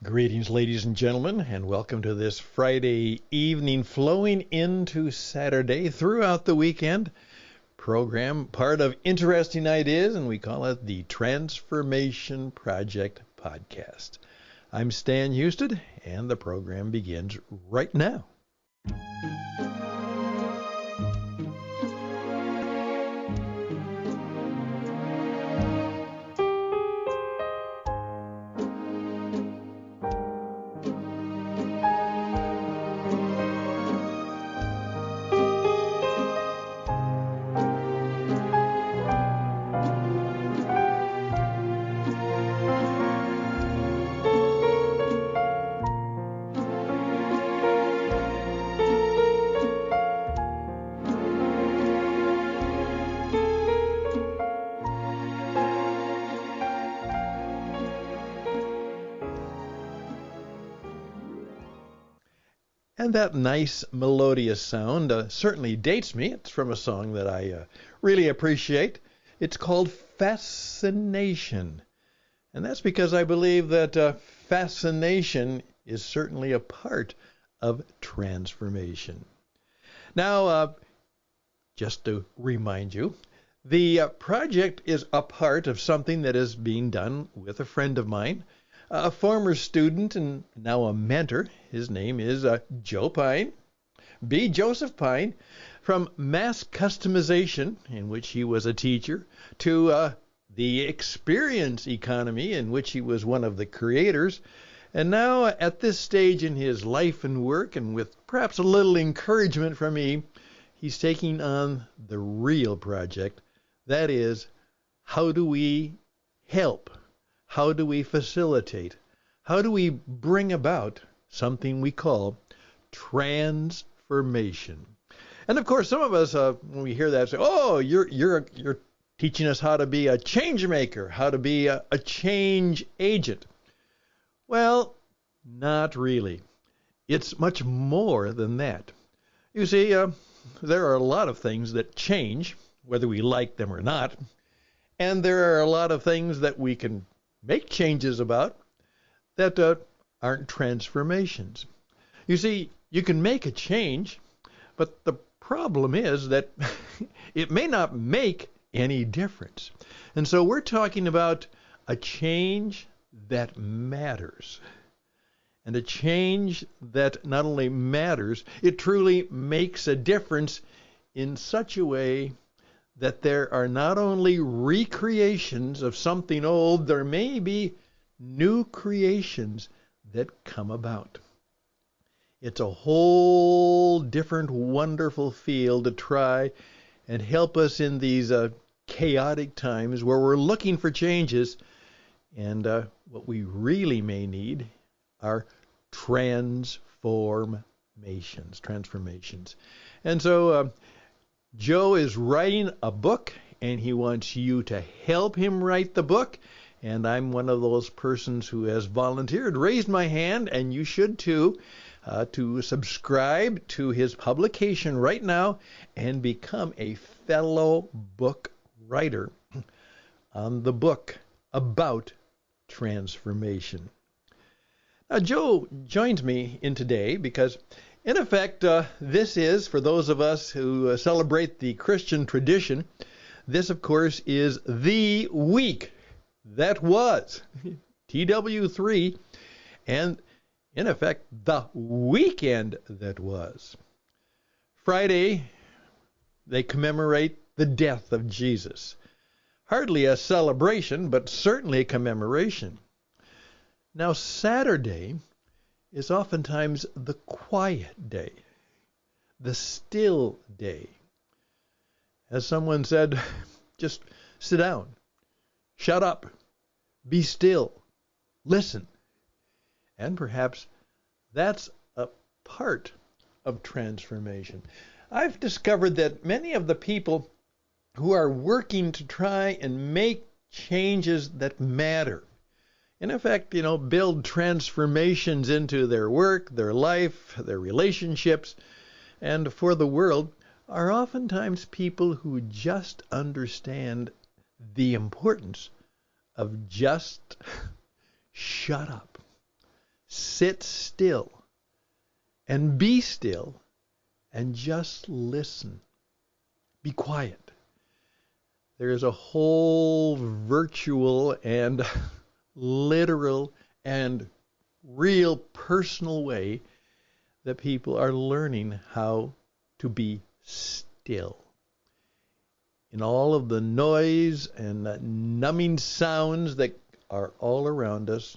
Greetings, ladies and gentlemen, and welcome to this Friday evening flowing into Saturday throughout the weekend program, part of Interesting Ideas, and we call it the Transformation Project Podcast. I'm Stan Houston, and the program begins right now. And that nice melodious sound certainly dates me. It's from a song that I really appreciate. It's called Fascination. And that's because I believe that fascination is certainly a part of transformation. Now, just to remind you, the project is a part of something that is being done with a friend of mine, a former student and now a mentor. His name is Joe Pine, B. Joseph Pine, from mass customization, in which he was a teacher, to the experience economy, in which he was one of the creators. And now, at this stage in his life and work, and with perhaps a little encouragement from me, he's taking on the real project. That is, how do we help? How do we facilitate? How do we bring about something we call transformation? And of course, some of us, when we hear that, say, "Oh, you're teaching us how to be a change maker, how to be a change agent." Well, not really. It's much more than that. You see, there are a lot of things that change, whether we like them or not, and there are a lot of things that we can make changes about that aren't transformations. You see, you can make a change, but the problem is that it may not make any difference. And so we're talking about a change that matters. And a change that not only matters, it truly makes a difference in such a way that there are not only recreations of something old, there may be new creations that come about. It's a whole different wonderful field to try and help us in these chaotic times where we're looking for changes, and what we really may need are transformations. And so Joe is writing a book, and he wants you to help him write the book. And I'm one of those persons who has volunteered, raised my hand, and you should too, to subscribe to his publication right now and become a fellow book writer on the book about transformation. Now, Joe joins me in today because, in effect, this is, for those of us who celebrate the Christian tradition, this, of course, is the week that was, TW3, and, in effect, the weekend that was. Friday, they commemorate the death of Jesus. Hardly a celebration, but certainly a commemoration. Now, Saturday is oftentimes the quiet day, the still day. As someone said, just sit down, shut up, be still, listen. And perhaps that's a part of transformation. I've discovered that many of the people who are working to try and make changes that matter, in effect, build transformations into their work, their life, their relationships, and for the world, are oftentimes people who just understand the importance of just shut up. sit still and be still and just listen. Be quiet. There is a whole virtual and literal and real personal way that people are learning how to be still. In all of the noise and numbing sounds that are all around us,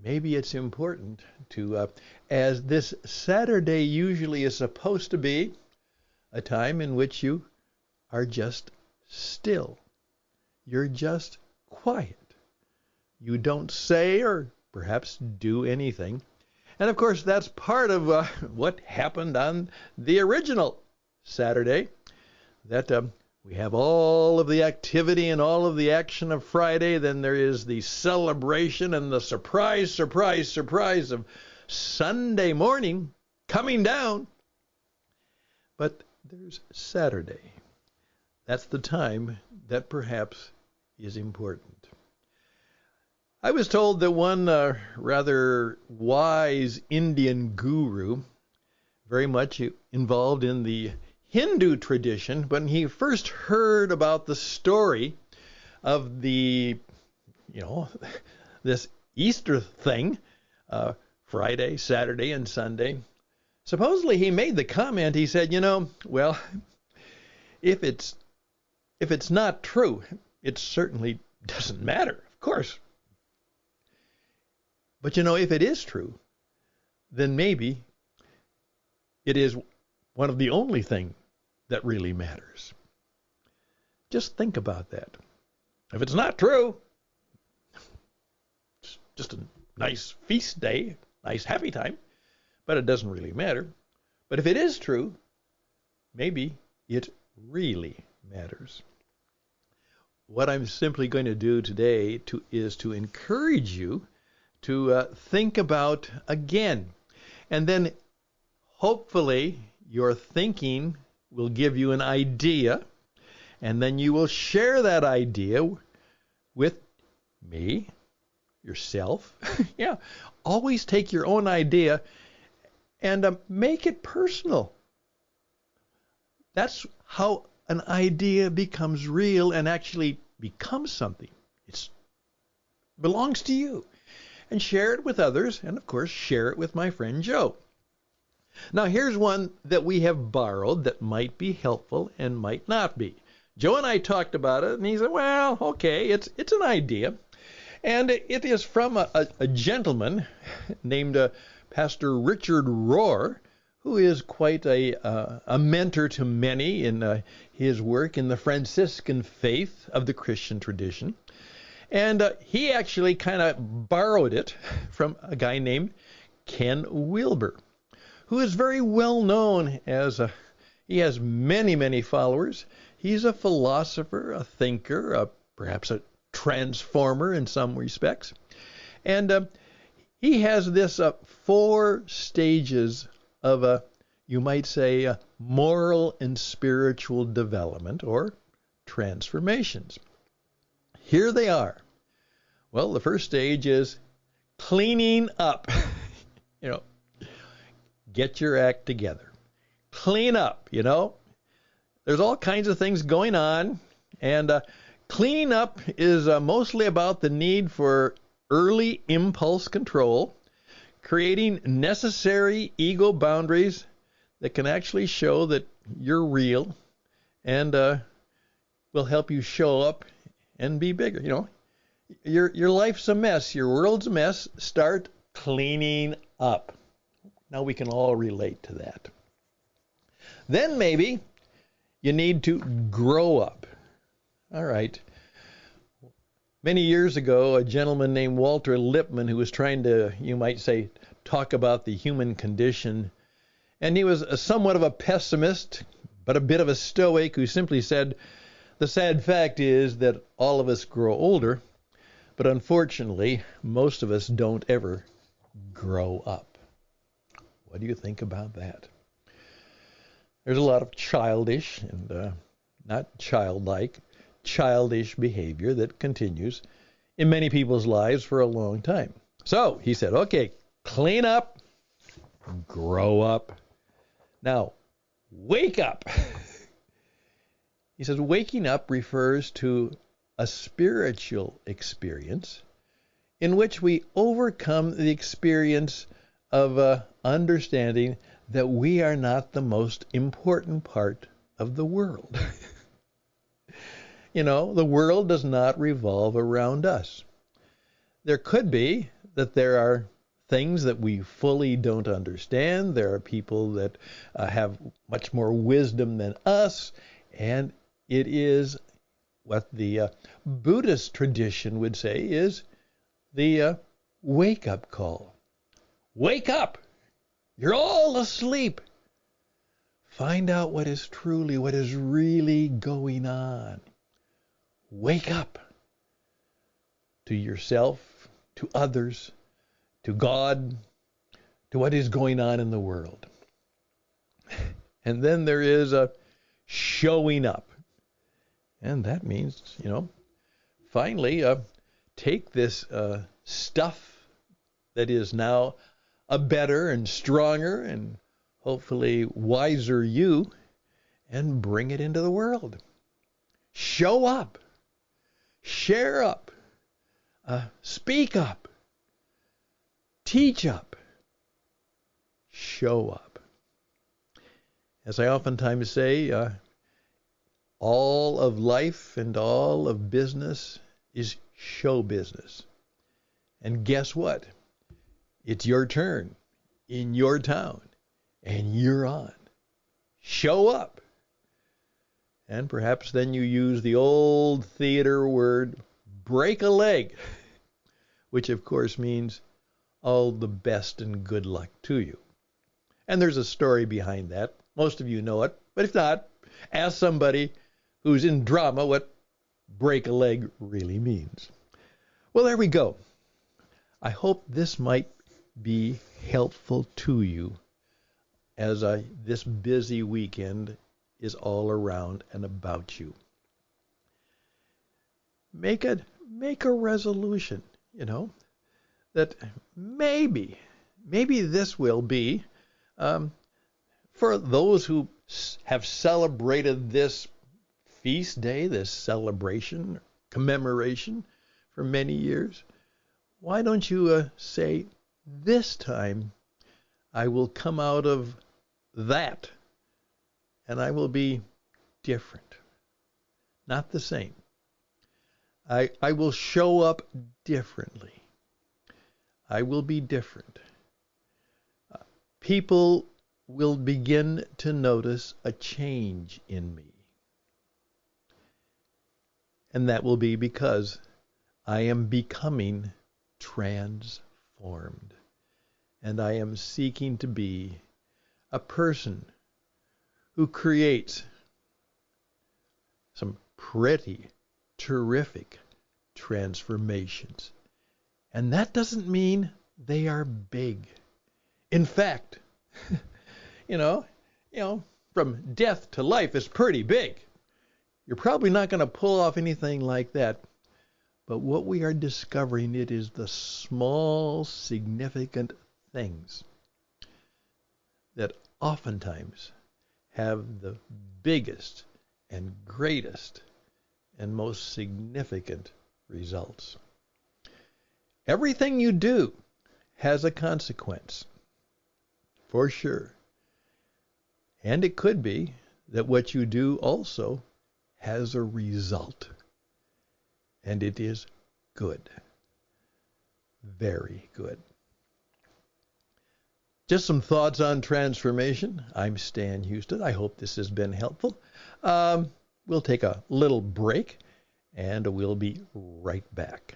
maybe it's important to, as this Saturday usually is supposed to be, a time in which you are just still. You're just quiet. You don't say or perhaps do anything. And of course, that's part of what happened on the original Saturday, that we have all of the activity and all of the action of Friday. Then there is the celebration and the surprise of Sunday morning coming down. But there's Saturday. That's the time that perhaps is important. I was told that one rather wise Indian guru, very much involved in the Hindu tradition, when he first heard about the story of the, this Easter thing, Friday, Saturday, and Sunday, supposedly he made the comment, he said, well, if it's not true, it certainly doesn't matter, of course. But if it is true, then maybe it is one of the only things that really matters. Just think about that. If it's not true, it's just a nice feast day, nice happy time, but it doesn't really matter. But if it is true, maybe it really matters. What I'm simply going to do today is to encourage you to think about again. And then hopefully your thinking will give you an idea, and then you will share that idea with me, yourself. Yeah, always take your own idea and make it personal. That's how an idea becomes real and actually becomes something. It belongs to you. And share it with others, and of course share it with my friend Joe. Now here's one that we have borrowed that might be helpful and might not be. Joe and I talked about it, and he said, well, okay, it's an idea. And it is from a gentleman named Pastor Richard Rohr, who is quite a mentor to many in his work in the Franciscan faith of the Christian tradition. And he actually kind of borrowed it from a guy named Ken Wilber, who is very well known as he has many followers. He's a philosopher, a thinker, perhaps a transformer in some respects. And he has this 4 stages of, you might say, moral and spiritual development or transformations. Here they are. Well, the first stage is cleaning up. Get your act together. Clean up, There's all kinds of things going on. And cleaning up is mostly about the need for early impulse control, creating necessary ego boundaries that can actually show that you're real and will help you show up and be bigger. Your life's a mess. Your world's a mess. Start cleaning up. Now we can all relate to that. Then maybe you need to grow up. All right. Many years ago, a gentleman named Walter Lippmann, who was trying to, you might say, talk about the human condition, and he was somewhat of a pessimist, but a bit of a stoic, who simply said, the sad fact is that all of us grow older, but unfortunately, most of us don't ever grow up. What do you think about that? There's a lot of childish and not childlike, childish behavior that continues in many people's lives for a long time. So he said, okay, clean up, grow up. Now, wake up. He says waking up refers to a spiritual experience in which we overcome the experience of understanding that we are not the most important part of the world. You know, the world does not revolve around us. There could be that there are things that we fully don't understand. There are people that have much more wisdom than us, and it is what the Buddhist tradition would say is the wake-up call. Wake up! You're all asleep. Find out what is really going on. Wake up to yourself, to others, to God, to what is going on in the world. And then there is a showing up. And that means, finally take this stuff that is now a better and stronger and hopefully wiser you and bring it into the world. Show up. Share up. Speak up. Teach up. Show up. As I oftentimes say, all of life and all of business is show business. And guess what? It's your turn in your town, and you're on. Show up. And perhaps then you use the old theater word, break a leg, which of course means all the best and good luck to you. And there's a story behind that. Most of you know it, but if not, ask somebody who's in drama what break a leg really means. Well, there we go. I hope this might be helpful to you as this busy weekend is all around and about you. Make a resolution, that maybe this will be, for those who have celebrated this feast day, this celebration, commemoration for many years, why don't you say, this time I will come out of that and I will be different, not the same. I will show up differently. I will be different. People will begin to notice a change in me. And that will be because I am becoming transformed. And I am seeking to be a person who creates some pretty, terrific transformations. And that doesn't mean they are big. In fact, from death to life is pretty big. You're probably not going to pull off anything like that. But what we are discovering, it is the small, significant things that oftentimes have the biggest and greatest and most significant results. Everything you do has a consequence, for sure. And it could be that what you do also has a result. And it is good. Very good. Just some thoughts on transformation. I'm Stan Houston. I hope this has been helpful. We'll take a little break, and we'll be right back.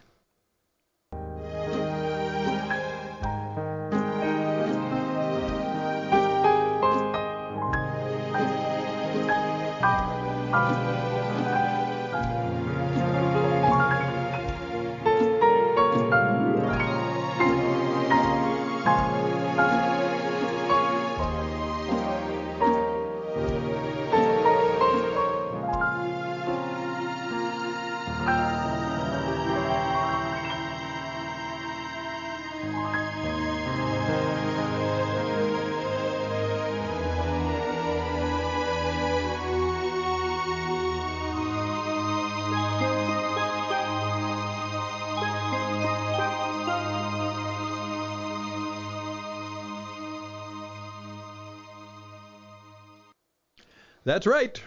That's right.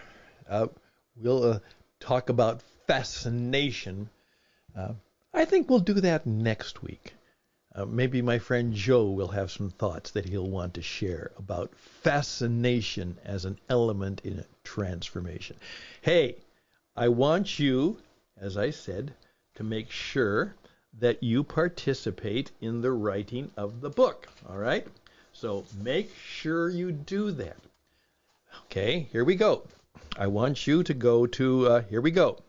We'll talk about fascination. I think we'll do that next week. Maybe my friend Joe will have some thoughts that he'll want to share about fascination as an element in a transformation. Hey, I want you, as I said, to make sure that you participate in the writing of the book. All right? So make sure you do that. Okay, here we go. I want you to go to, here we go,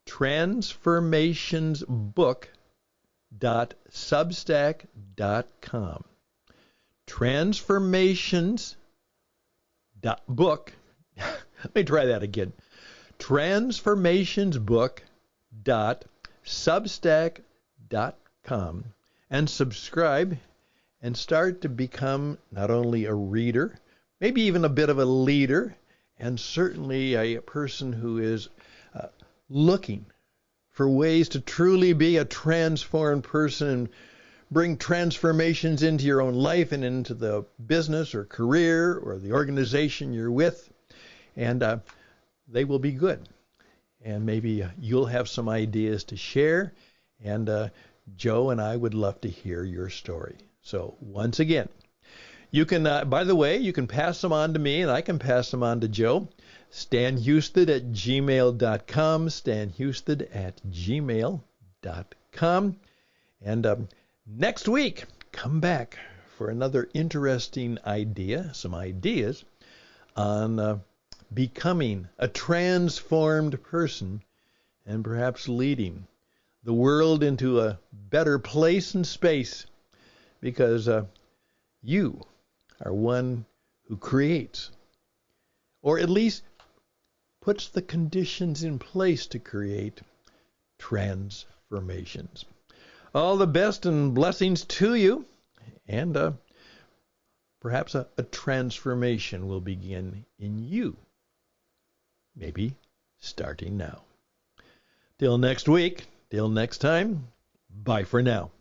transformationsbook.substack.com. Transformations.book. Let me try that again. Transformationsbook.substack.com, and subscribe and start to become not only a reader, maybe even a bit of a leader, and certainly a person who is looking for ways to truly be a transformed person and bring transformations into your own life and into the business or career or the organization you're with. And they will be good. And maybe you'll have some ideas to share. And Joe and I would love to hear your story. So once again, you can, by the way, you can pass them on to me and I can pass them on to Joe. StanHusted@gmail.com, StanHusted@gmail.com. And next week, come back for another interesting idea, some ideas on becoming a transformed person and perhaps leading the world into a better place and space, because you are one who creates, or at least puts the conditions in place to create transformations. All the best and blessings to you, and perhaps a transformation will begin in you, maybe starting now. Till next week, till next time, bye for now.